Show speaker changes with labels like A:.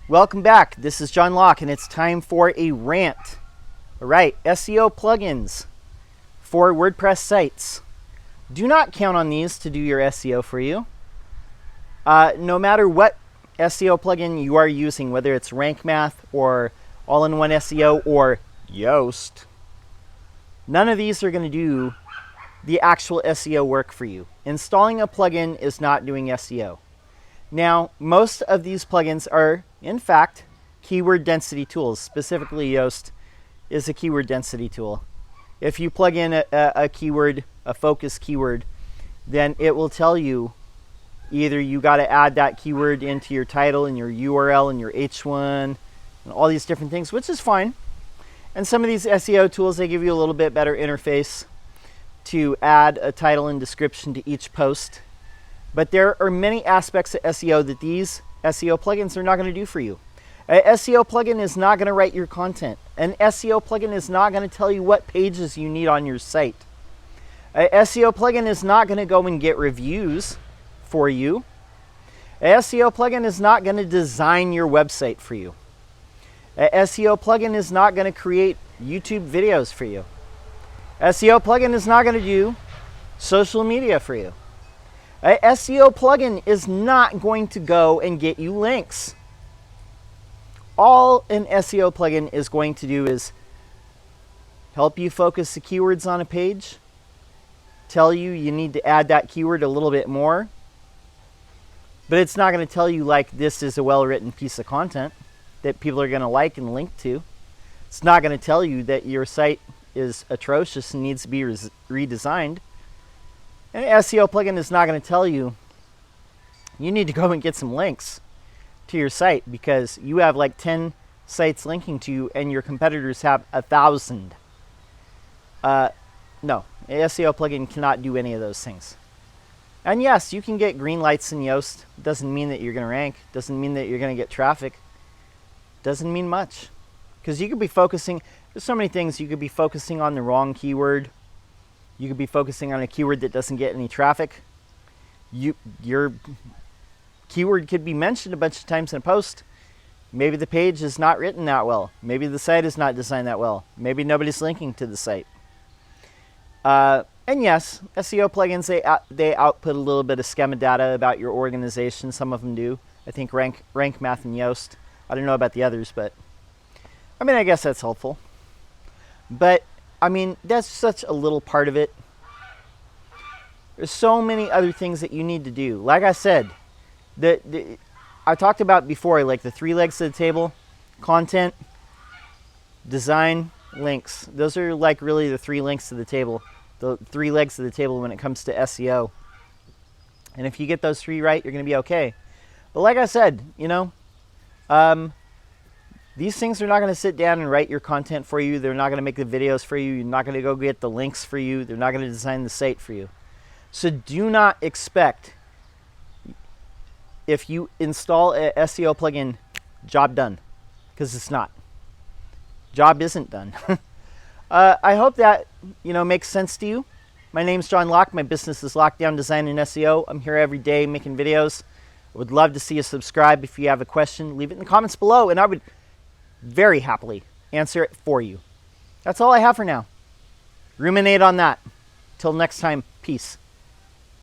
A: Welcome back. This is John Locke, and it's time for a rant. All right, SEO plugins for WordPress sites. Do not count on these to do your SEO for you. No matter what SEO plugin you are using, whether it's Rank Math or All-in-One SEO or Yoast, none of these are going to do the actual SEO work for you. Installing a plugin is not doing SEO. Now, most of these plugins are, in fact, keyword density tools. Specifically, Yoast is a keyword density tool. If you plug in a keyword, a focus keyword, then it will tell you either you got to add that keyword into your title and your URL and your H1 and all these different things, which is fine. And some of these SEO tools, they give you a little bit better interface to add a title and description to each post. But there are many aspects of SEO that these SEO plugins are not going to do for you. An SEO plugin is not going to write your content. An SEO plugin is not going to tell you what pages you need on your site. An SEO plugin is not going to go and get reviews for you. An SEO plugin is not going to design your website for you. An SEO plugin is not going to create YouTube videos for you. SEO plugin is not going to do social media for you. An SEO plugin is not going to go and get you links. All an SEO plugin is going to do is help you focus the keywords on a page, tell you you need to add that keyword a little bit more, but it's not going to tell you like this is a well-written piece of content that people are going to like and link to. It's not going to tell you that your site is atrocious and needs to be redesigned. An SEO plugin is not going to tell you you need to go and get some links to your site because you have like 10 sites linking to you and your competitors have 1,000. No, an SEO plugin cannot do any of those things. And yes, you can get green lights in Yoast. Doesn't mean that you're going to rank. Doesn't mean that you're going to get traffic. Doesn't mean much. Because you could be focusing, there's so many things. You could be focusing on the wrong keyword. You could be focusing on a keyword that doesn't get any traffic. Your keyword could be mentioned a bunch of times in a post. Maybe the page is not written that well. Maybe the site is not designed that well. Maybe nobody's linking to the site. And yes, SEO plugins, they output a little bit of schema data about your organization. Some of them do. I think Rank Math and Yoast. I don't know about the others, but I mean, I guess that's helpful. But I mean, that's such a little part of it. There's so many other things that you need to do. Like I said, I talked about before, like the 3 legs to the table: content, design, links. Those are like really the 3 links to the table, the 3 legs to the table when it comes to SEO. And if you get those 3 right, you're going to be okay. But like I said, you know, these things are not going to sit down and write your content for you. They're not going to make the videos for you. You're not going to go get the links for you. They're not going to design the site for you. So do not expect, if you install a SEO plugin, job done, because it's not. Job isn't done. I hope that, makes sense to you. My name's John Locke. My business is Lockdown Design and SEO. I'm here every day making videos. I would love to see you subscribe. If you have a question, leave it in the comments below, and I would very happily answer it for you. That's all I have for now. Ruminate on that. Till next time, peace.